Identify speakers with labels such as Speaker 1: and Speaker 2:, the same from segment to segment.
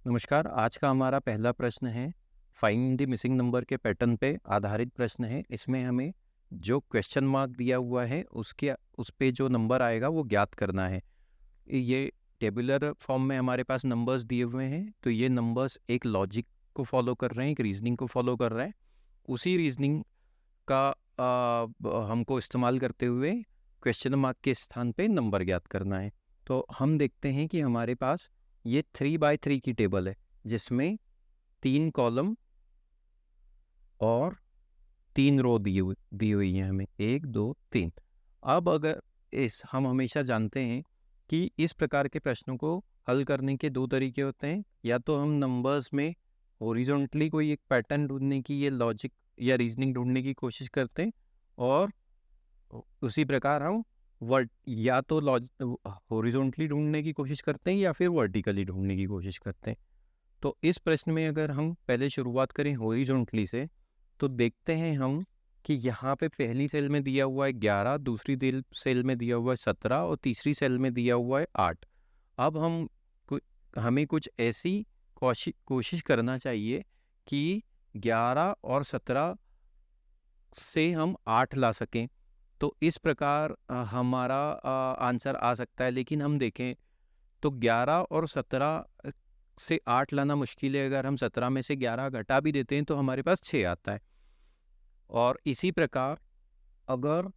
Speaker 1: नमस्कार। आज का हमारा पहला प्रश्न है फाइंड द मिसिंग नंबर के पैटर्न पे आधारित प्रश्न है। इसमें हमें जो क्वेश्चन मार्क दिया हुआ है उसके उस पे जो नंबर आएगा वो ज्ञात करना है। ये टेबुलर फॉर्म में हमारे पास नंबर्स दिए हुए हैं, तो ये नंबर्स एक लॉजिक को फॉलो कर रहे हैं, एक रीजनिंग को फॉलो कर रहे हैं। उसी रीजनिंग का हमको इस्तेमाल करते हुए क्वेश्चन मार्क के स्थान पे नंबर ज्ञात करना है। तो हम देखते हैं कि हमारे पास ये 3 बाय 3 की टेबल है, जिसमें 3 कॉलम और 3 रो दी हुई हैं हमें, 1 2 3। अब अगर इस हम हमेशा जानते हैं कि इस प्रकार के प्रश्नों को हल करने के दो तरीके होते हैं। या तो हम नंबर्स में हॉरिजॉन्टली कोई एक पैटर्न ढूंढने की, ये लॉजिक या रीजनिंग ढूंढने की कोशिश करते हैं, और उसी प्रकार हम वर्ट या तो हॉरिजॉन्टली ढूंढने की कोशिश करते हैं या फिर वर्टिकली ढूंढने की कोशिश करते हैं। तो इस प्रश्न में अगर हम पहले शुरुआत करें हॉरिजॉन्टली से, तो देखते हैं हम कि यहाँ पे पहली सेल में दिया हुआ है 11, दूसरी सेल में दिया हुआ है 17 और तीसरी सेल में दिया हुआ है 8। अब हमें कुछ ऐसी कोशिश करना चाहिए कि 11 और 17 से हम 8 ला सकें। तो इस प्रकार हमारा आंसर आ सकता है। लेकिन हम देखें तो 11 और 17 से 8 लाना मुश्किल है। अगर हम 17 में से 11 घटा भी देते हैं तो हमारे पास 6 आता है। और इसी प्रकार अगर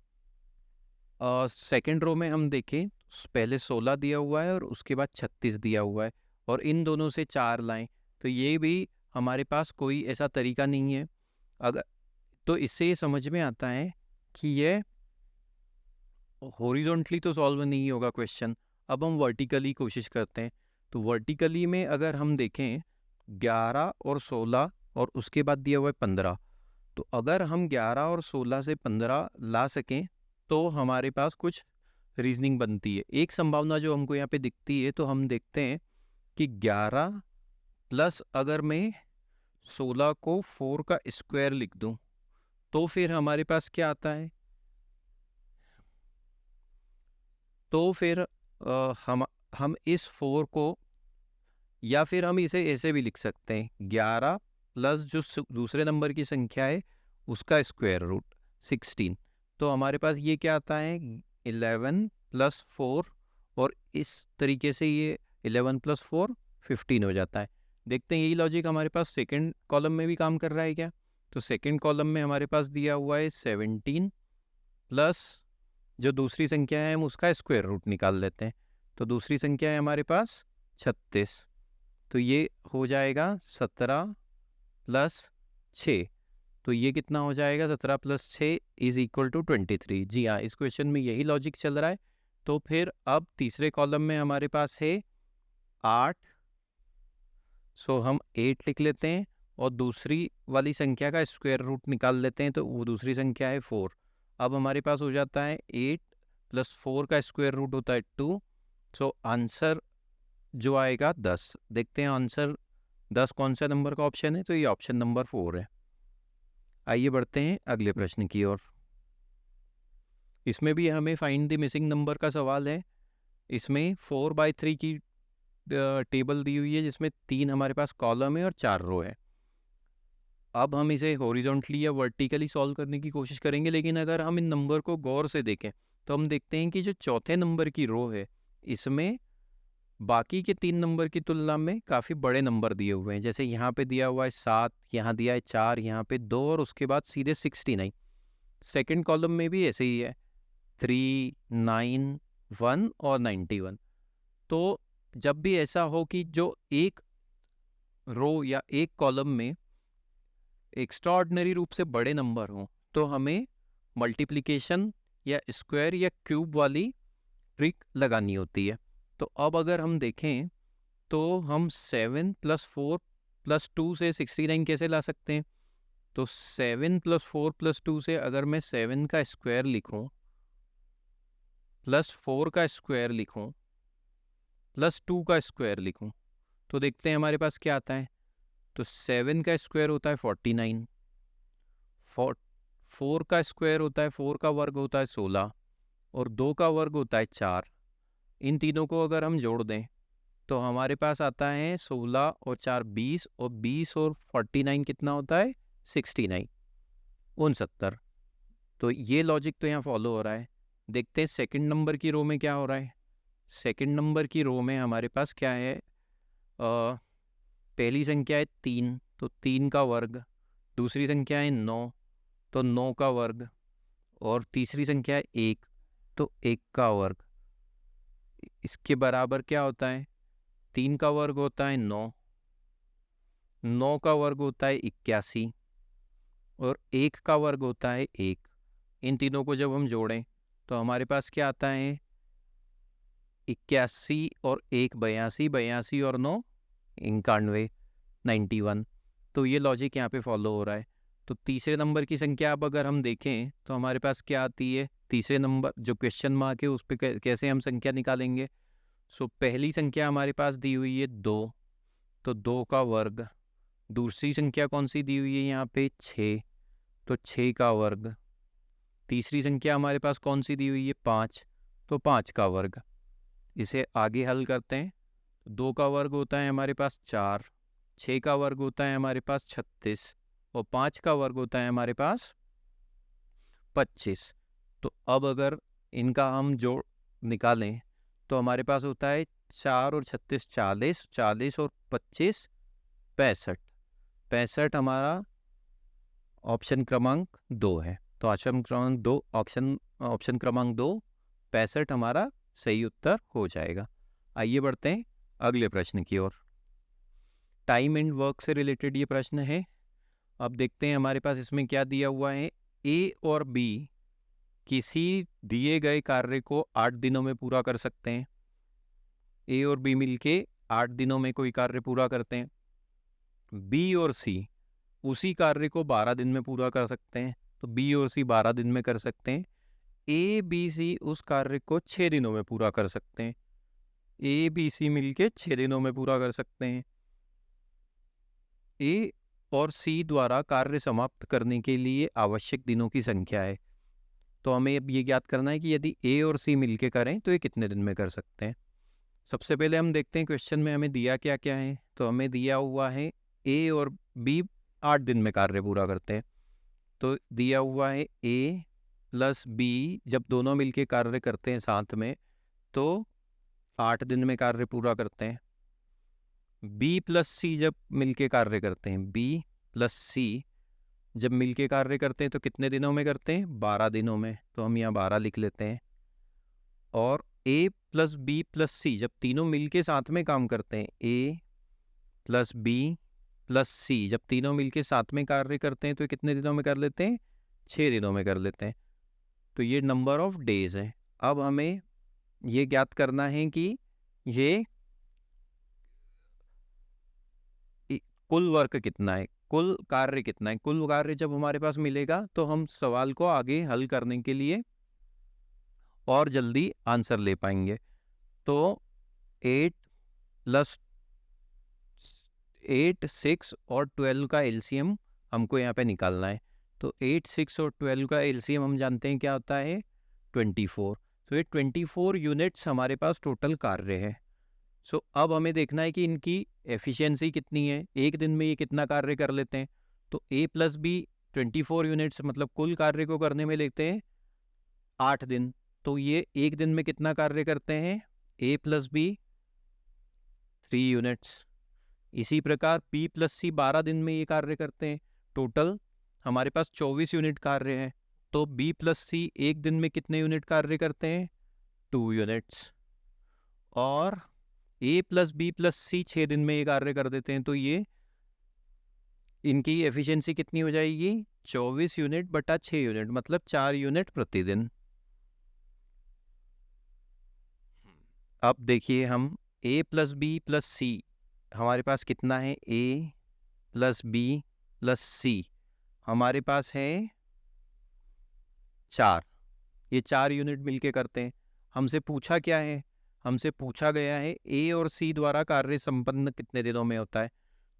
Speaker 1: सेकंड रो में हम देखें, पहले 16 दिया हुआ है और उसके बाद 36 दिया हुआ है, और इन दोनों से 4 लाएं, तो ये भी हमारे पास कोई ऐसा तरीका नहीं है। अगर तो इससे ये समझ में आता है कि ये हॉरिजॉन्टली तो सॉल्व नहीं होगा क्वेश्चन। अब हम वर्टिकली कोशिश करते हैं। तो वर्टिकली में अगर हम देखें 11 और 16 और उसके बाद दिया हुआ है 15, तो अगर हम 11 और 16 से 15 ला सकें तो हमारे पास कुछ रीजनिंग बनती है। एक संभावना जो हमको यहाँ पे दिखती है, तो हम देखते हैं कि 11 प्लस अगर मैं 16 को 4 का स्क्वायर लिख दूं, तो फिर हमारे पास क्या आता है। तो फिर हम इस 4 को, या फिर हम इसे ऐसे भी लिख सकते हैं, 11 प्लस जो दूसरे नंबर की संख्या है उसका स्क्वायर रूट 16। तो हमारे पास ये क्या आता है, 11 प्लस 4, और इस तरीके से ये 11 प्लस 4 15 हो जाता है। देखते हैं यही लॉजिक हमारे पास सेकंड कॉलम में भी काम कर रहा है क्या। तो सेकंड कॉलम में हमारे पास दिया हुआ है 17 प्लस जो दूसरी संख्या है हम उसका स्क्वायर रूट निकाल लेते हैं। तो दूसरी संख्या है हमारे पास 36। तो ये हो जाएगा 17 प्लस 6। तो ये कितना हो जाएगा, 17 प्लस 6 इज इक्वल टू 23। जी हाँ, इस क्वेश्चन में यही लॉजिक चल रहा है। तो फिर अब तीसरे कॉलम में हमारे पास है 8, सो हम 8 लिख लेते हैं, और दूसरी वाली संख्या का स्क्वायर रूट निकाल लेते हैं, तो वो दूसरी संख्या है 4। अब हमारे पास हो जाता है 8 प्लस 4 का स्क्वायर रूट होता है 2। सो आंसर जो आएगा 10। देखते हैं आंसर 10 कौन सा नंबर का ऑप्शन है, तो ये ऑप्शन नंबर 4 है। आइए बढ़ते हैं अगले प्रश्न की ओर। इसमें भी हमें फाइंड द मिसिंग नंबर का सवाल है। इसमें 4 बाय 3 की टेबल दी हुई है, जिसमें 3 हमारे पास कॉलम है और 4 रो है। अब हम इसे हॉरिजॉन्टली या वर्टिकली सॉल्व करने की कोशिश करेंगे। लेकिन अगर हम इन नंबर को गौर से देखें, तो हम देखते हैं कि जो चौथे नंबर की रो है, इसमें बाकी के 3 नंबर की तुलना में काफ़ी बड़े नंबर दिए हुए हैं। जैसे यहाँ पे दिया हुआ है 7, यहाँ दिया है 4, यहाँ पे 2, और उसके बाद सीधे 69। सेकंड कॉलम में भी ऐसे ही है, 3, 9, 1 और 91। तो जब भी ऐसा हो कि जो एक रो या एक कॉलम में एक्स्ट्राऑर्डिनरी रूप से बड़े नंबर हों, तो हमें मल्टीप्लिकेशन या स्क्वायर या क्यूब वाली ट्रिक लगानी होती है। तो अब अगर हम देखें, तो हम 7 प्लस 4 प्लस 2 से 69 कैसे ला सकते हैं। तो 7 प्लस 4 प्लस 2 से अगर मैं 7 का स्क्वायर लिखूं, प्लस 4 का स्क्वायर लिखूं, प्लस 2 का स्क्वायर लिखूं, तो देखते हैं हमारे पास क्या आता है। तो 7 का स्क्वायर होता है 49, 4 का स्क्वायर होता है, 4 का वर्ग होता है 16, और 2 का वर्ग होता है 4। इन तीनों को अगर हम जोड़ दें, तो हमारे पास आता है 16 और 4 20 और 20 और 49 कितना होता है 69 69। तो ये लॉजिक तो यहाँ फॉलो हो रहा है। देखते हैं सेकंड नंबर की रो में क्या हो रहा है। सेकंड नंबर की रो में हमारे पास क्या है, पहली संख्या है 3 तो 3 का वर्ग, दूसरी संख्या है 9 तो 9 का वर्ग, और तीसरी संख्या है 1 तो 1 का वर्ग। इसके बराबर क्या होता है, 3 का वर्ग होता है 9, 9 का वर्ग होता है 81 और 1 का वर्ग होता है 1। इन तीनों को जब हम जोड़ें तो हमारे पास क्या आता है, 81 और 1 82, 82 और 9 91, 91। तो ये लॉजिक यहाँ पे फॉलो हो रहा है। तो तीसरे नंबर की संख्या अब अगर हम देखें तो हमारे पास क्या आती है, तीसरे नंबर जो क्वेश्चन मार्क है उस पर कैसे हम संख्या निकालेंगे। सो पहली संख्या हमारे पास दी हुई है 2 तो 2 का वर्ग, दूसरी संख्या कौन सी दी हुई है यहाँ पे 6 तो 6 का वर्ग, तीसरी संख्या हमारे पास कौन सी दी हुई है 5 तो 5 का वर्ग। इसे आगे हल करते हैं। 2 का वर्ग होता है हमारे पास 4, 6 का वर्ग होता है हमारे पास 36 और 5 का वर्ग होता है हमारे पास 25। तो अब अगर इनका हम जोड़ निकालें तो हमारे पास होता है 4 और 36 40, 40 और 25 65, 65 हमारा ऑप्शन क्रमांक 2 है। तो ऑप्शन क्रमांक 2 ऑप्शन क्रमांक 2 65 हमारा सही उत्तर हो जाएगा। आइए बढ़ते हैं अगले प्रश्न की ओर। टाइम एंड वर्क से रिलेटेड ये प्रश्न है। अब देखते हैं हमारे पास इसमें क्या दिया हुआ है। ए और बी किसी दिए गए कार्य को 8 दिनों में पूरा कर सकते हैं। ए और बी मिलके 8 दिनों में कोई कार्य पूरा करते हैं। बी और सी उसी कार्य को 12 दिन में पूरा कर सकते हैं। तो बी और सी 12 दिन में कर सकते हैं। ए बी सी उस कार्य को 6 दिनों में पूरा कर सकते हैं। ए बी सी मिलके 6 दिनों में पूरा कर सकते हैं। ए और सी द्वारा कार्य समाप्त करने के लिए आवश्यक दिनों की संख्या है। तो हमें अब ये ज्ञात करना है कि यदि ए और सी मिलके करें तो ये कितने दिन में कर सकते हैं। सबसे पहले हम देखते हैं क्वेश्चन में हमें दिया क्या क्या है। तो हमें दिया हुआ है ए और बी 8 दिन में कार्य पूरा करते हैं। तो दिया हुआ है ए प्लस बी जब दोनों मिलके कार्य करते हैं साथ में तो 8 दिन में कार्य पूरा करते हैं। बी प्लस सी जब मिलके कार्य करते हैं, बी प्लस सी जब मिलके कार्य करते हैं तो कितने दिनों में करते हैं, 12 दिनों में। तो हम यहाँ 12 लिख लेते हैं। और ए प्लस बी प्लस सी जब तीनों मिलके साथ में काम करते हैं, ए प्लस बी प्लस सी जब तीनों मिलके साथ में कार्य करते हैं तो कितने दिनों में कर लेते हैं, 6 दिनों में कर लेते हैं। तो ये नंबर ऑफ डेज है। अब हमें ये ज्ञात करना है कि ये कुल वर्क कितना है, कुल कार्य कितना है। कुल कार्य जब हमारे पास मिलेगा तो हम सवाल को आगे हल करने के लिए और जल्दी आंसर ले पाएंगे। तो 8 प्लस 8 6 और 12 का एलसीएम हमको यहाँ पे निकालना है। तो 8 6 और 12 का एलसीएम हम जानते हैं क्या होता है 24। तो ये 24 यूनिट्स हमारे पास टोटल कार्य है। सो अब हमें देखना है कि इनकी एफिशिएंसी कितनी है, एक दिन में ये कितना कार्य कर लेते हैं। तो ए प्लस बी 24 यूनिट्स मतलब कुल कार्य को करने में लेते हैं 8 दिन। तो ये एक दिन में कितना कार्य करते हैं, ए प्लस बी 3 यूनिट्स। इसी प्रकार पी प्लस सी 12 दिन में ये कार्य करते हैं। टोटल हमारे पास 24 यूनिट कार्य है। तो बी प्लस सी एक दिन में कितने यूनिट कार्य करते हैं, 2 यूनिट्स। और ए प्लस बी प्लस सी 6 दिन में ये कार्य कर देते हैं। तो ये इनकी एफिशिएंसी कितनी हो जाएगी, 24 यूनिट बटा 6 यूनिट मतलब 4 यूनिट प्रतिदिन। अब देखिए हम ए प्लस बी प्लस सी हमारे पास कितना है, ए प्लस बी प्लस सी हमारे पास है 4। ये 4 यूनिट मिलके करते हैं। हमसे पूछा क्या है, हमसे पूछा गया है ए और सी द्वारा कार्य संपन्न कितने दिनों में होता है।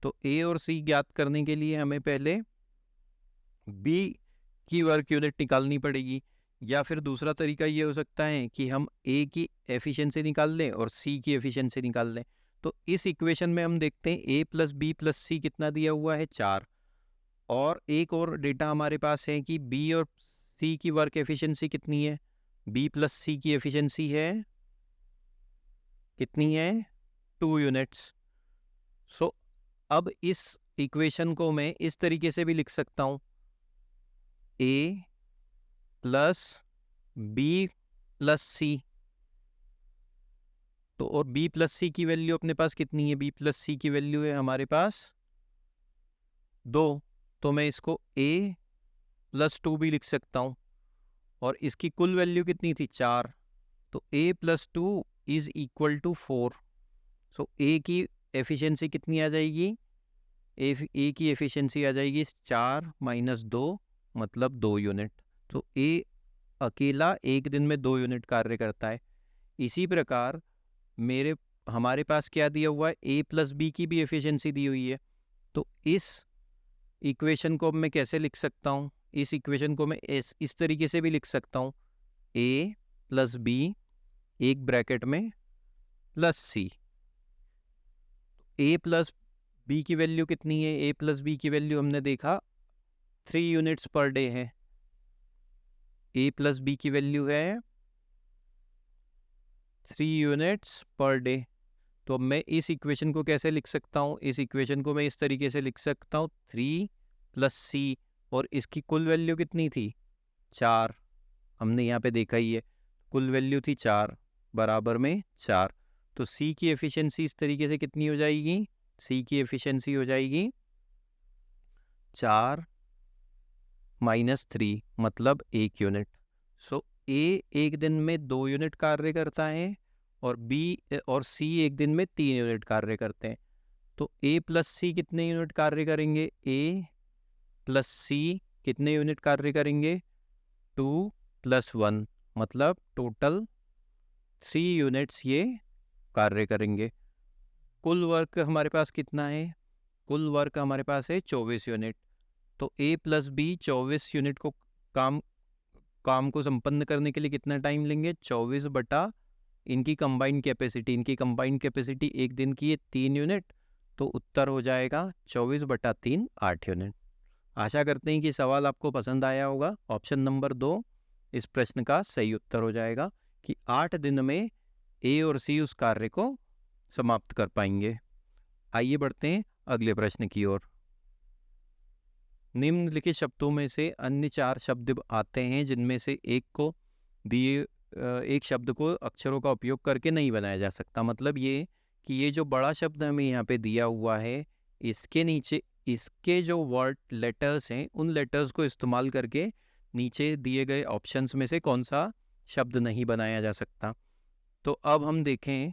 Speaker 1: तो ए और सी ज्ञात करने के लिए हमें पहले बी की वर्क यूनिट निकालनी पड़ेगी, या फिर दूसरा तरीका ये हो सकता है कि हम ए की एफिशिएंसी निकाल लें और सी की एफिशिएंसी निकाल लें। तो इस इक्वेशन में हम देखते हैं a प्लस बी प्लस सी कितना दिया हुआ है 4, और एक और डेटा हमारे पास है कि b और c की वर्क एफिशिएंसी कितनी है। b प्लस c की एफिशिएंसी है कितनी है 2 यूनिट्स। सो अब इस इक्वेशन को मैं इस तरीके से भी लिख सकता हूँ a प्लस b प्लस सी। तो और b प्लस सी की वैल्यू अपने पास कितनी है, b प्लस सी की वैल्यू है हमारे पास 2। तो मैं इसको a प्लस 2 भी लिख सकता हूँ, और इसकी कुल वैल्यू कितनी थी 4। तो a plus 2 is equal to 4। So a की एफिशिएंसी कितनी आ जाएगी, ए की एफिशिएंसी आ जाएगी 4 माइनस 2 मतलब 2 यूनिट। तो a अकेला एक दिन में 2 यूनिट कार्य करता है। इसी प्रकार हमारे पास क्या दिया हुआ है, a प्लस बी की भी एफिशिएंसी दी हुई है। तो इस इक्वेशन को मैं कैसे लिख सकता हूँ, इस इक्वेशन को मैं इस तरीके से भी लिख सकता हूँ a प्लस बी एक ब्रैकेट में plus C. a plus B की वैल्यू कितनी है, a प्लस बी की वैल्यू हमने देखा 3 यूनिट्स पर डे है। a प्लस बी की वैल्यू है 3 यूनिट्स पर डे। तो अब मैं इस इक्वेशन को कैसे लिख सकता हूँ, इस इक्वेशन को मैं इस तरीके से लिख सकता हूँ 3 प्लस सी, और इसकी कुल वैल्यू कितनी थी 4। हमने यहाँ पे देखा ही है कुल वैल्यू थी 4 बराबर में 4। तो सी की एफिशिएंसी इस तरीके से कितनी हो जाएगी, सी की एफिशिएंसी हो जाएगी 4 माइनस 3 मतलब 1 यूनिट। सो ए एक दिन में 2 यूनिट कार्य करता है, और बी और सी एक दिन में 3 यूनिट कार्य करते हैं। तो ए प्लस सी कितने यूनिट कार्य करेंगे, ए प्लस सी कितने यूनिट कार्य करेंगे 2 प्लस 1 मतलब टोटल 3 यूनिट्स ये कार्य करेंगे। कुल वर्क हमारे पास कितना है, कुल वर्क हमारे पास है 24 यूनिट। तो ए प्लस बी 24 यूनिट को काम को संपन्न करने के लिए कितना टाइम लेंगे, 24 बटा इनकी कंबाइंड कैपेसिटी एक दिन की है 3 यूनिट। तो उत्तर हो जाएगा 24 बटा 3 8 यूनिट। आशा करते हैं कि सवाल आपको पसंद आया होगा। ऑप्शन नंबर 2 इस प्रश्न का सही उत्तर हो जाएगा कि 8 दिन में ए और सी उस कार्य को समाप्त कर पाएंगे। आइए बढ़ते हैं अगले प्रश्न की ओर। निम्नलिखित शब्दों में से अन्य 4 शब्द आते हैं जिनमें से एक शब्द को अक्षरों का उपयोग करके नहीं बनाया जा सकता। मतलब ये कि ये जो बड़ा शब्द हमें यहाँ पे दिया हुआ है, इसके नीचे इसके जो वर्ड लेटर्स हैं उन लेटर्स को इस्तेमाल करके नीचे दिए गए ऑप्शंस में से कौन सा शब्द नहीं बनाया जा सकता। तो अब हम देखें,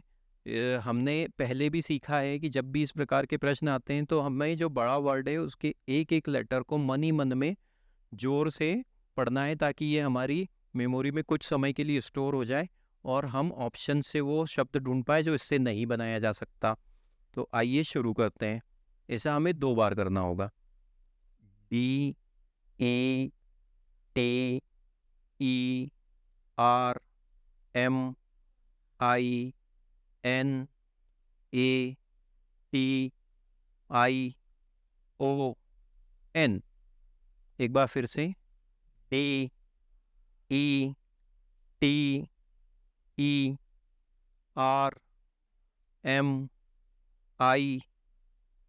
Speaker 1: हमने पहले भी सीखा है कि जब भी इस प्रकार के प्रश्न आते हैं तो हमें जो बड़ा वर्ड है उसके एक एक लेटर को मन ही मन में जोर से पढ़ना है, ताकि ये हमारी मेमोरी में कुछ समय के लिए स्टोर हो जाए और हम ऑप्शन से वो शब्द ढूंढ पाए जो इससे नहीं बनाया जा सकता। तो आइए शुरू करते हैं। ऐसा हमें 2 बार करना होगा। D A T E R M I N A T I O N. एक बार फिर से, D E T E R M I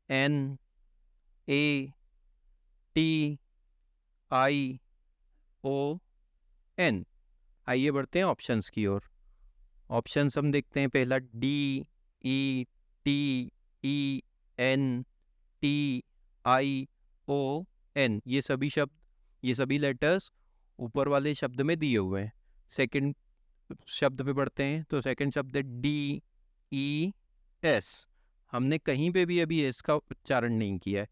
Speaker 1: N A T I O N. आइए बढ़ते हैं ऑप्शंस की ओर। ऑप्शंस हम देखते हैं। पहला D E T E N T I O N, ये सभी लेटर्स ऊपर वाले शब्द में दिए हुए हैं। सेकंड शब्द पे बढ़ते हैं। तो सेकंड शब्द है डी ई एस। हमने कहीं पे भी अभी एस का उच्चारण नहीं किया है,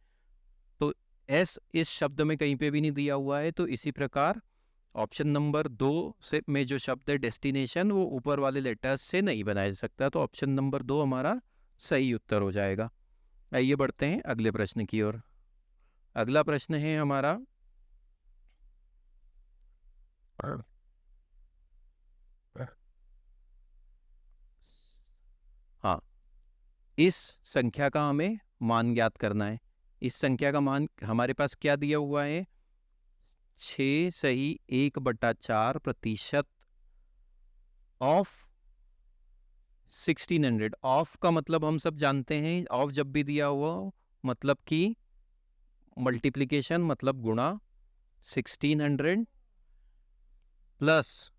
Speaker 1: तो एस इस शब्द में कहीं पे भी नहीं दिया हुआ है। तो इसी प्रकार ऑप्शन नंबर 2 से में जो शब्द है डेस्टिनेशन, वो ऊपर वाले लेटर्स से नहीं बनाया जा सकता। तो ऑप्शन नंबर 2 हमारा सही उत्तर हो जाएगा। आइए बढ़ते हैं अगले प्रश्न की ओर। अगला प्रश्न है हमारा, हाँ, इस संख्या का हमें मान ज्ञात करना है। इस संख्या का मान हमारे पास क्या दिया हुआ है, 6 सही 1/4% ऑफ 1600। ऑफ का मतलब हम सब जानते हैं, ऑफ जब भी दिया हुआ मतलब कि मल्टीप्लिकेशन मतलब गुणा 1600 प्लस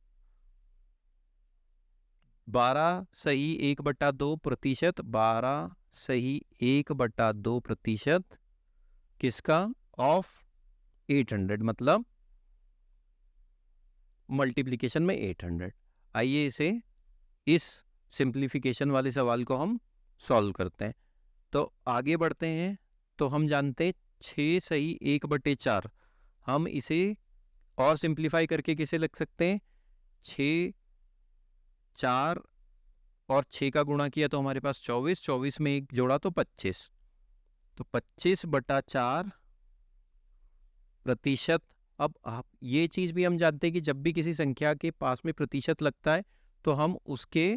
Speaker 1: 12 सही 1/2%, 12 सही 1/2% किसका, ऑफ 800 मतलब मल्टीप्लिकेशन में 800। आइए इसे इस सिंप्लीफिकेशन वाले सवाल को हम सॉल्व करते हैं। तो आगे बढ़ते हैं। तो हम जानते हैं 6 सही 1/4, हम इसे और सिंप्लीफाई करके किसे लिख सकते हैं, 6 4 और 6 का गुणा किया तो हमारे पास 24, 24 में एक जोड़ा तो 25, तो 25/4%। अब आप ये चीज भी हम जानते हैं कि जब भी किसी संख्या के पास में प्रतिशत लगता है तो हम उसके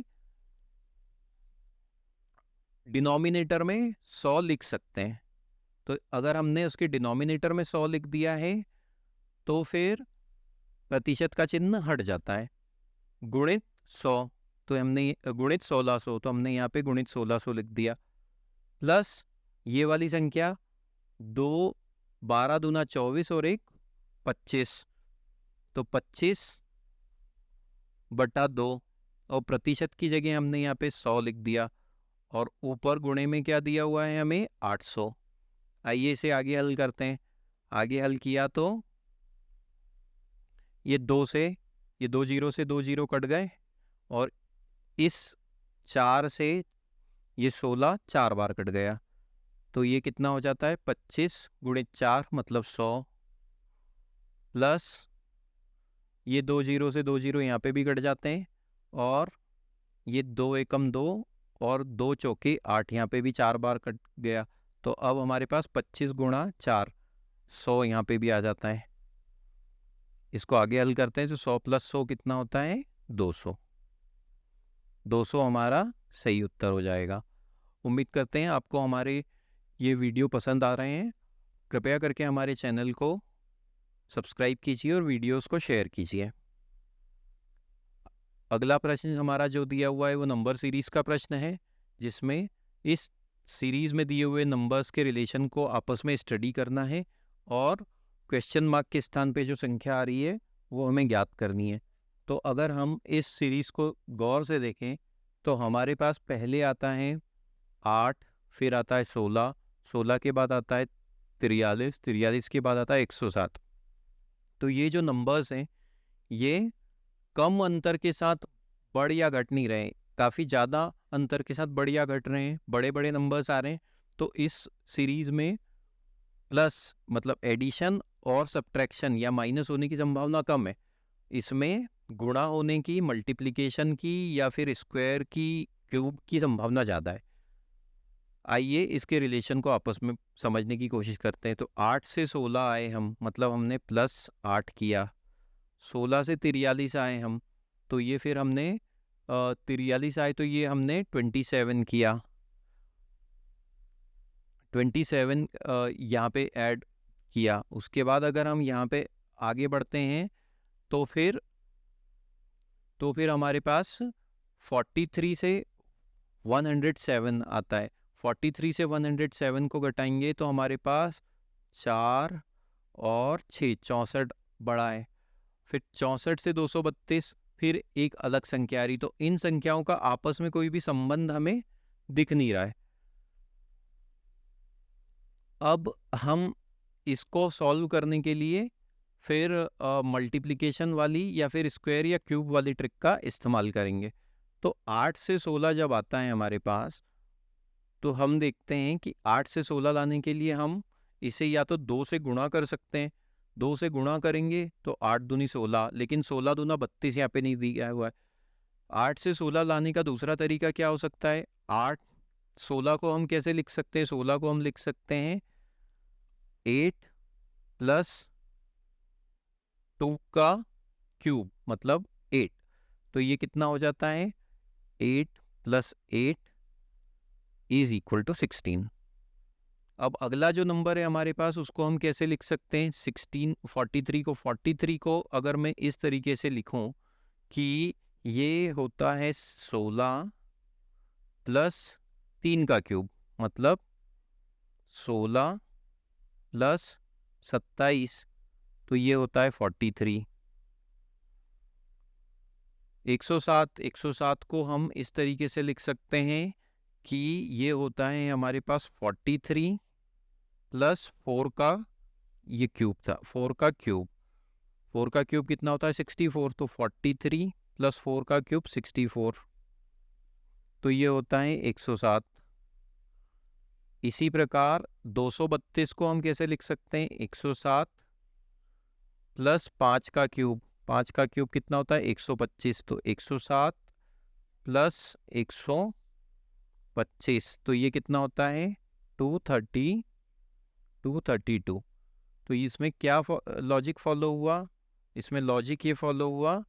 Speaker 1: डिनोमिनेटर में 100 लिख सकते हैं। तो अगर हमने उसके डिनोमिनेटर में 100 लिख दिया है तो फिर प्रतिशत का चिन्ह हट जाता है। गुणित 100, तो हमने गुणित 1600, तो हमने यहाँ पे गुणित 1600 लिख दिया, प्लस ये वाली संख्या 2 12 दूना 24 और 1 25, तो 25/2 और प्रतिशत की जगह हमने यहाँ पे 100 लिख दिया और ऊपर गुणे में क्या दिया हुआ है हमें 800। आइए इसे आगे हल करते हैं। आगे हल किया तो ये 2 से ये 2 जीरो से 2 जीरो कट गए और इस 4 से ये 16 4 बार कट गया, तो ये कितना हो जाता है 25 गुणित 4 मतलब 100 प्लस ये 2 जीरो से 2 जीरो यहाँ पे भी कट जाते हैं और ये 2 एकम 2 और 2 चौके 8 यहाँ पे भी 4 बार कट गया, तो अब हमारे पास 25 गुणा 4 100 यहाँ पे भी आ जाता है। इसको आगे हल करते हैं तो 100 + 100 कितना होता है 200। 200 हमारा सही उत्तर हो जाएगा। उम्मीद करते हैं आपको हमारे ये वीडियो पसंद आ रहे हैं। कृपया करके हमारे चैनल को सब्सक्राइब कीजिए और वीडियोस को शेयर कीजिए। अगला प्रश्न हमारा जो दिया हुआ है वो नंबर सीरीज का प्रश्न है, जिसमें इस सीरीज में दिए हुए नंबर्स के रिलेशन को आपस में स्टडी करना है और क्वेश्चन मार्क के स्थान पे जो संख्या आ रही है वो हमें ज्ञात करनी है। तो अगर हम इस सीरीज को गौर से देखें तो हमारे पास पहले आता है 8, फिर आता है 16, 16 के बाद आता है 43, 43 के बाद आता है 107। तो ये जो नंबर्स हैं ये कम अंतर के साथ बढ़ या घट नहीं रहे, काफ़ी ज़्यादा अंतर के साथ बढ़ या घट रहे हैं, बड़े बड़े नंबर्स आ रहे हैं। तो इस सीरीज में प्लस मतलब एडिशन और सब्ट्रैक्शन या माइनस होने की संभावना कम है, इसमें गुणा होने की, मल्टीप्लिकेशन की या फिर स्क्वायर की, क्यूब की संभावना ज़्यादा है। आइए इसके रिलेशन को आपस में समझने की कोशिश करते हैं। तो 8 से 16 आए हम, मतलब हमने +8 किया। 16 से 43 आए हम, तो ये फिर हमने 43 आए तो ये हमने 27 किया। 27 यहाँ पे ऐड किया। उसके बाद अगर हम यहाँ पे आगे बढ़ते हैं तो फिर हमारे पास 43 से 107 आता है। 43 से 107 को घटाएंगे तो हमारे पास 4 और 6 64 बड़ा है। फिर 64 से 232 फिर एक अलग संख्या आ रही, तो इन संख्याओं का आपस में कोई भी संबंध हमें दिख नहीं रहा है। अब हम इसको सॉल्व करने के लिए फिर मल्टीप्लिकेशन वाली या फिर स्क्वायर या क्यूब वाली ट्रिक का इस्तेमाल करेंगे। तो 8 से 16 जब आता है हमारे पास तो हम देखते हैं कि 8 से 16 लाने के लिए हम इसे या तो 2 से गुणा कर सकते हैं। 2 से गुणा करेंगे तो 8 दूनी 16, लेकिन 16 दूना 32 यहाँ पे नहीं दिया हुआ है। 8 से 16 लाने का दूसरा तरीका क्या हो सकता है, 8 16 को हम कैसे लिख सकते हैं, 16 को हम लिख सकते हैं 8 + 2 का क्यूब मतलब 8। तो ये कितना हो जाता है 8 + 8 इज इक्वल टू 16। अब अगला जो नंबर है हमारे पास उसको हम कैसे लिख सकते हैं? 43 को अगर मैं इस तरीके से लिखूं कि ये होता है 16 प्लस 3 का क्यूब, मतलब 16 प्लस 27, तो ये होता है 43। 107 को हम इस तरीके से लिख सकते हैं कि ये होता है हमारे पास 43 प्लस 4 का ये क्यूब था, 4 का क्यूब कितना होता है? 64। तो 43 प्लस 4 का क्यूब 64, तो ये होता है 107। इसी प्रकार 232 को हम कैसे लिख सकते हैं? 107 प्लस 5 का क्यूब कितना होता है? 125। तो 107 प्लस 125, तो ये कितना होता है? 232। तो इसमें क्या लॉजिक फॉलो हुआ? इसमें लॉजिक ये फॉलो हुआ,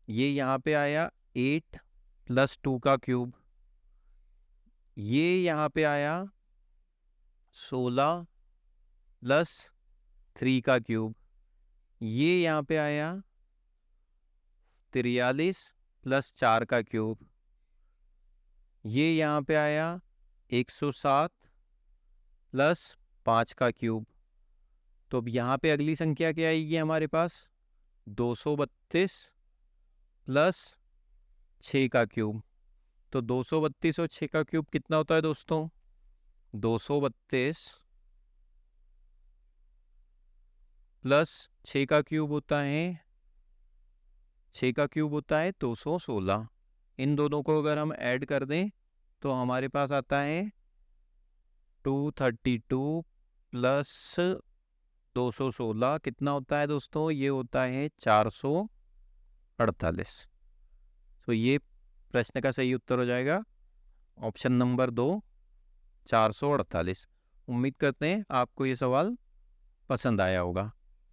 Speaker 1: ये यहाँ पे आया 8 प्लस 2 का क्यूब, ये यहाँ पे आया 16 प्लस 3 का क्यूब, ये यहाँ पे आया 43 प्लस 4 का क्यूब, ये यहाँ पे आया 107 प्लस 5 का क्यूब। तो अब यहाँ पे अगली संख्या क्या आएगी हमारे पास? 232 प्लस 6 का क्यूब। तो 232 और 6 का क्यूब कितना होता है दोस्तों? 232 प्लस 6 का क्यूब होता है 216। इन दोनों को अगर हम ऐड कर दें तो हमारे पास आता है 232 प्लस 216 कितना होता है दोस्तों? ये होता है 448। तो ये प्रश्न का सही उत्तर हो जाएगा ऑप्शन नंबर 2, 448। उम्मीद करते हैं आपको ये सवाल पसंद आया होगा।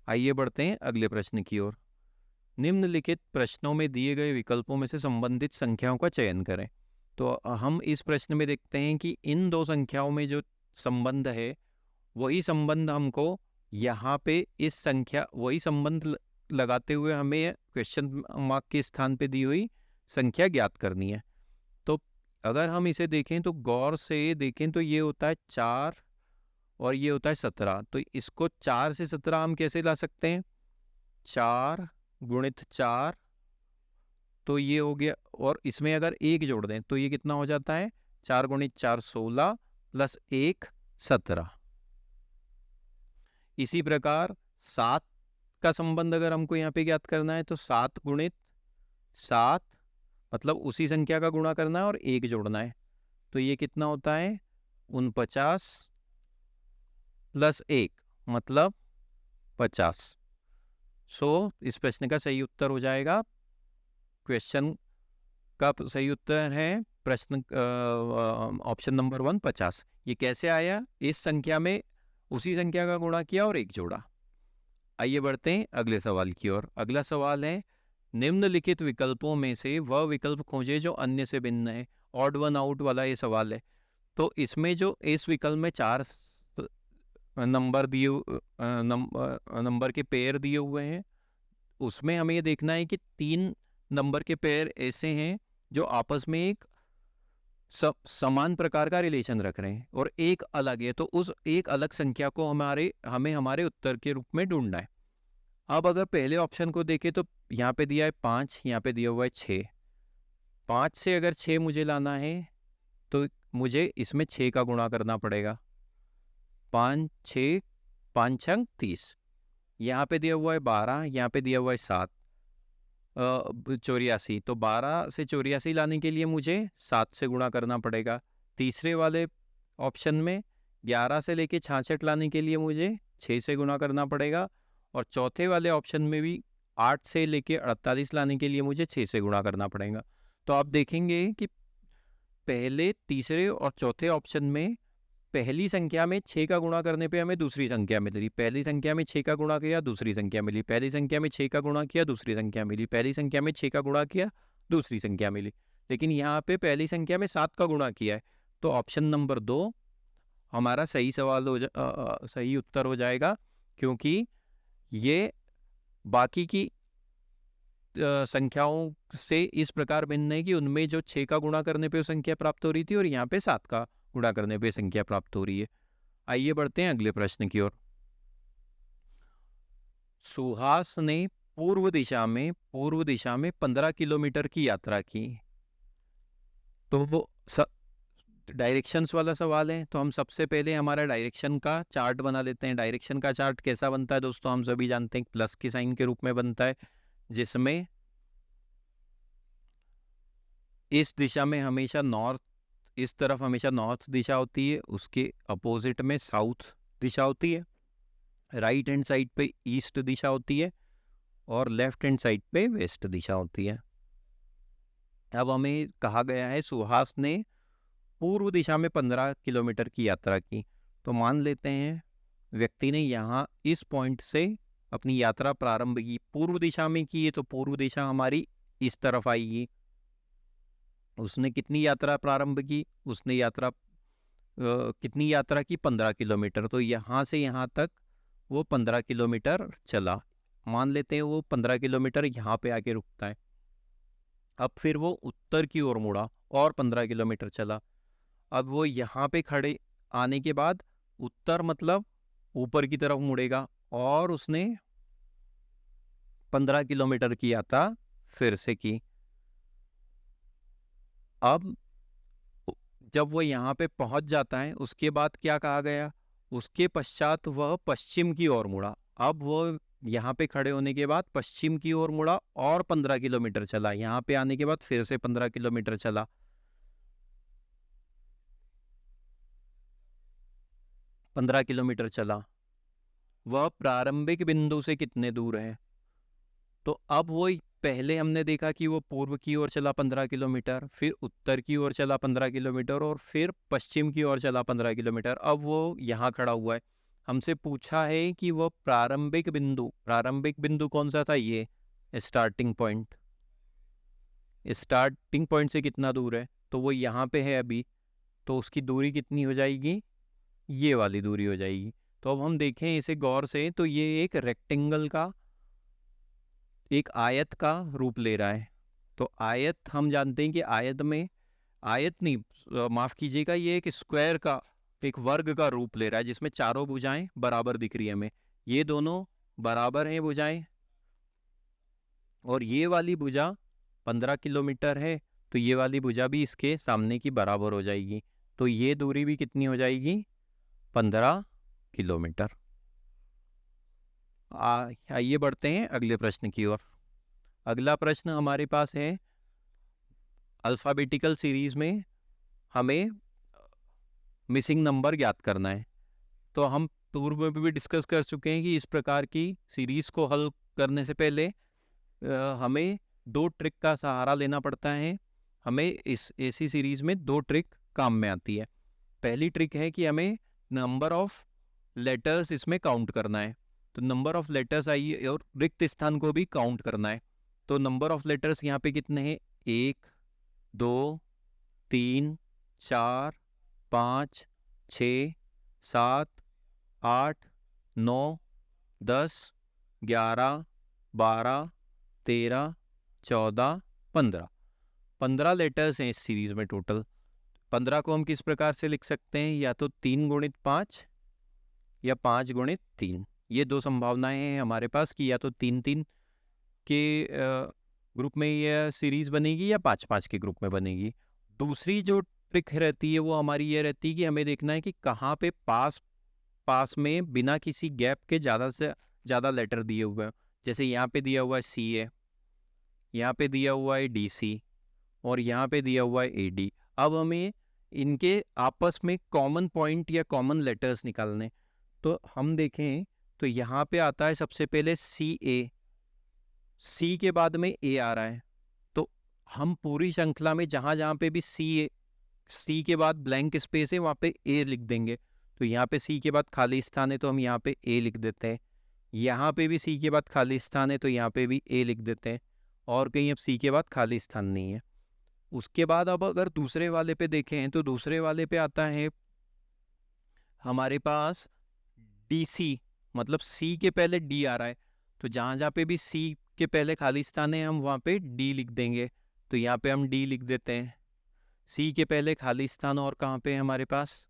Speaker 1: आइए बढ़ते हैं अगले प्रश्न की ओर। निम्नलिखित प्रश्नों में दिए गए विकल्पों में से संबंधित संख्याओं का चयन करें। तो हम इस प्रश्न में देखते हैं कि इन दो संख्याओं में जो संबंध है वही संबंध हमको यहाँ पे इस संख्या वही संबंध लगाते हुए हमें क्वेश्चन मार्क के स्थान पे दी हुई संख्या ज्ञात करनी है। तो अगर हम इसे देखें तो गौर से देखें तो ये होता है 4 और ये होता है 17। तो इसको 4 से 17 हम कैसे ला सकते हैं? 4 गुणित 4, तो ये हो गया, और इसमें अगर 1 जोड़ दें तो ये कितना हो जाता है? 4 गुणित 4 16 प्लस 1 17। इसी प्रकार 7 का संबंध अगर हमको यहाँ पे ज्ञात करना है तो 7 गुणित 7, मतलब उसी संख्या का गुणा करना है और 1 जोड़ना है, तो ये कितना होता है? 49 प्लस 1 मतलब 50। इस प्रश्न का सही उत्तर हो जाएगा, क्वेश्चन का सही उत्तर है प्रश्न ऑप्शन नंबर 1 50। ये कैसे आया? इस संख्या में उसी संख्या का गुणा किया और 1 जोड़ा। आइए बढ़ते हैं अगले सवाल की ओर। अगला सवाल है, निम्नलिखित विकल्पों में से वह विकल्प खोजें जो अन्य से भिन्न है। ऑड वन आउट वाला ये सवाल है। तो इसमें जो इस विकल्प में 4 नंबर नंबर के पेयर दिए हुए हैं, उसमें हमें ये देखना है कि 3 नंबर के पेयर ऐसे हैं जो आपस में एक समान प्रकार का रिलेशन रख रहे हैं और एक अलग है, तो उस एक अलग संख्या को हमें हमारे उत्तर के रूप में ढूंढना है। अब अगर पहले ऑप्शन को देखें तो यहाँ पे दिया है 5, यहाँ पे दिया हुआ है 6। 5 से अगर 6 मुझे लाना है तो मुझे इसमें 6 का गुणा करना पड़ेगा। 5 6 5 6 30। यहाँ पे दिया हुआ है 12, यहाँ पे दिया हुआ है 7 84। तो 12 से 84 लाने के लिए मुझे 7 से गुणा करना पड़ेगा। तीसरे वाले ऑप्शन में 11 से लेके 66 लाने के लिए मुझे 6 से गुणा करना पड़ेगा, और चौथे वाले ऑप्शन में भी 8 से लेके 48 लाने के लिए मुझे 6 से गुणा करना पड़ेगा। तो आप देखेंगे कि पहले, तीसरे और चौथे ऑप्शन में पहली संख्या में 6 का गुणा करने पे हमें दूसरी संख्या मिल रही। पहली संख्या में 6 का गुणा किया, दूसरी संख्या मिली। पहली संख्या में 6 का गुणा किया, दूसरी संख्या मिली। पहली संख्या में 6 का गुणा किया, दूसरी संख्या मिली। लेकिन यहाँ पे पहली संख्या में 7 का गुणा किया है, तो ऑप्शन नंबर 2 हमारा सही सही उत्तर हो जाएगा, क्योंकि ये बाकी की संख्याओं से इस प्रकार भिन्न है कि उनमें जो 6 का गुणा करने पे वो संख्या प्राप्त हो रही थी और यहाँ पे 7 का गुणा करने पे संख्या प्राप्त हो रही है। आइए बढ़ते हैं अगले प्रश्न की ओर। सुहास ने पूर्व दिशा में 15 किलोमीटर की यात्रा की। तो वो डायरेक्शंस वाला सवाल है, तो हम सबसे पहले हमारा डायरेक्शन का चार्ट बना लेते हैं। डायरेक्शन का चार्ट कैसा बनता है दोस्तों, हम सभी जानते हैं प्लस के साइन के रूप में बनता है, जिसमें इस दिशा में हमेशा नॉर्थ, इस तरफ हमेशा नॉर्थ दिशा होती है, उसके अपोजिट में साउथ दिशा होती है, राइट हैंड साइड पे ईस्ट दिशा होती है और लेफ्ट हैंड साइड पे वेस्ट दिशा होती है। अब हमें कहा गया है सुहास ने पूर्व दिशा में 15 किलोमीटर की यात्रा की। तो मान लेते हैं व्यक्ति ने यहाँ इस पॉइंट से अपनी यात्रा प्रारंभ की, पूर्व दिशा में की है, तो पूर्व दिशा हमारी इस तरफ आएगी। उसने कितनी यात्रा प्रारंभ की, उसने कितनी यात्रा की, 15 किलोमीटर। तो यहाँ से यहाँ तक वो 15 किलोमीटर चला। मान लेते हैं वो 15 किलोमीटर यहाँ पे आके रुकता है। अब फिर वो उत्तर की ओर मुड़ा और 15 किलोमीटर चला। अब वो यहाँ पे खड़े आने के बाद उत्तर मतलब ऊपर की तरफ मुड़ेगा और उसने 15 किलोमीटर की यात्रा फिर से की। अब जब वो यहाँ पे पहुंच जाता है, उसके बाद क्या कहा गया, उसके पश्चात वह पश्चिम की ओर मुड़ा। अब वो यहाँ पे खड़े होने के बाद पश्चिम की ओर मुड़ा और 15 किलोमीटर चला। यहाँ पे आने के बाद फिर से 15 किलोमीटर चला। 15 किलोमीटर चला। वह प्रारंभिक बिंदु से कितने दूर है, तो अब वो पहले हमने देखा कि वो पूर्व की ओर चला 15 किलोमीटर, फिर उत्तर की ओर चला 15 किलोमीटर और फिर पश्चिम की ओर चला 15 किलोमीटर। अब वो यहाँ खड़ा हुआ है। हमसे पूछा है कि वो प्रारंभिक बिंदु कौन सा था, ये स्टार्टिंग पॉइंट से कितना दूर है, तो वो यहाँ पे है अभी, तो उसकी दूरी कितनी हो जाएगी, ये वाली दूरी हो जाएगी। तो अब हम देखें इसे गौर से, तो ये एक रेक्टेंगल का, एक आयत का रूप ले रहा है। तो आयत हम जानते हैं कि आयत में, आयत नहीं माफ कीजिएगा, ये एक स्क्वायर का, एक वर्ग का रूप ले रहा है, जिसमें चारों भुजाएं बराबर दिख रही है हमें। ये दोनों बराबर हैं भुजाएं, और ये वाली भुजा 15 किलोमीटर है, तो ये वाली भुजा भी इसके सामने की बराबर हो जाएगी। तो ये दूरी भी कितनी हो जाएगी, 15 किलोमीटर। आइए बढ़ते हैं अगले प्रश्न की ओर। अगला प्रश्न हमारे पास है, अल्फ़ाबेटिकल सीरीज में हमें मिसिंग नंबर ज्ञात करना है। तो हम पूर्व में भी डिस्कस कर चुके हैं कि इस प्रकार की सीरीज को हल करने से पहले हमें 2 ट्रिक का सहारा लेना पड़ता है। हमें इस ऐसी सीरीज में 2 ट्रिक काम में आती है। पहली ट्रिक है कि हमें नंबर ऑफ लेटर्स इसमें काउंट करना है। तो नंबर ऑफ लेटर्स आइए, और रिक्त स्थान को भी काउंट करना है। तो नंबर ऑफ लेटर्स यहाँ पे कितने हैं, 1 2 3 4 5 6 7 8 9 10 11 12 13 14 15 15 लेटर्स हैं इस सीरीज में टोटल। 15 को हम किस प्रकार से लिख सकते हैं, या तो 3 गुणित 5 या 5 गुणित 3। ये 2 संभावनाएं हैं हमारे पास कि या तो 3-3 के ग्रुप में यह सीरीज बनेगी या 5-5 के ग्रुप में बनेगी। दूसरी जो ट्रिक रहती है वो हमारी ये रहती है कि हमें देखना है कि कहाँ पे पास में बिना किसी गैप के ज़्यादा से ज़्यादा लेटर दिए हुए हैं। जैसे यहाँ पे दिया हुआ है CA, यहाँ पे दिया हुआ है DC और यहाँ पे दिया हुआ है AD। अब हमें इनके आपस में कॉमन पॉइंट या कॉमन लेटर्स निकालने। तो हम देखें तो यहाँ पे आता है सबसे पहले CA, C के बाद में A आ रहा है। तो हम पूरी श्रृंखला में जहाँ जहाँ पे भी C के बाद ब्लैंक स्पेस है वहाँ पे A लिख देंगे। तो यहाँ पे C के बाद खाली स्थान है तो हम यहाँ पे A लिख देते हैं। यहाँ पे भी C के बाद खाली स्थान है तो यहाँ पे भी A लिख देते हैं। और कहीं अब C के बाद खाली स्थान नहीं है। उसके बाद अब अगर दूसरे वाले पे देखें तो दूसरे वाले पे आता है हमारे पास DC, मतलब C के पहले D आ रहा है, तो जहाँ जहाँ पे भी C के पहले खाली स्थान है हम वहाँ पे D लिख देंगे। तो यहाँ पे हम D लिख देते हैं। C के पहले खाली स्थान और कहाँ पे है हमारे पास?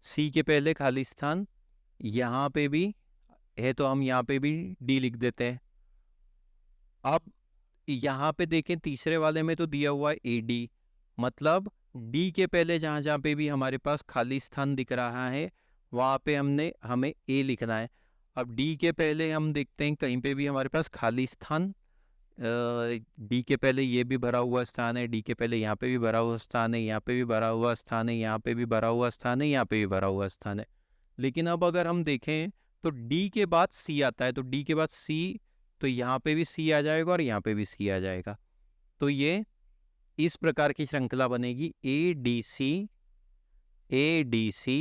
Speaker 1: C के पहले खाली स्थान यहाँ पे भी है, तो हम यहाँ पे भी D लिख देते हैं। अब यहाँ पे देखें तीसरे वाले में तो दिया हुआ है AD, मतलब D के पहले जहाँ जहाँ पे भी हमारे पास खाली स्थान दिख रहा है वहाँ पे हमें A लिखना है। अब D के पहले हम देखते हैं कहीं पे भी हमारे पास खाली स्थान, D के पहले ये भी भरा हुआ स्थान है, D के पहले यहाँ पे भी भरा हुआ स्थान है, यहाँ पे भी भरा हुआ स्थान है, यहाँ पे भी भरा हुआ स्थान है, यहाँ पे भी भरा हुआ स्थान है। लेकिन अब अगर हम देखें तो D के बाद C आता है, तो D के बाद C, तो यहाँ पे भी C आ जाएगा और यहाँ पे भी C आ जाएगा। तो ये इस प्रकार की श्रृंखला बनेगी ADC ADC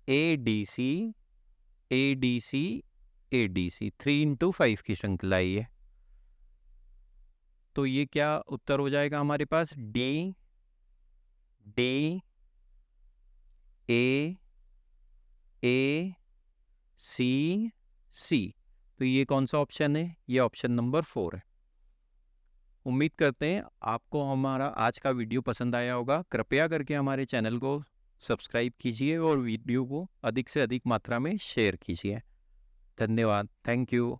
Speaker 1: ADC ADC ADC, 3x5 की श्रृंखला है ये। तो ये क्या उत्तर हो जाएगा हमारे पास? D D A A C C। तो ये कौन सा ऑप्शन है? ये ऑप्शन नंबर 4 है। उम्मीद करते हैं आपको हमारा आज का वीडियो पसंद आया होगा। कृपया करके हमारे चैनल को सब्सक्राइब कीजिए और वीडियो को अधिक से अधिक मात्रा में शेयर कीजिए। धन्यवाद। Thank you.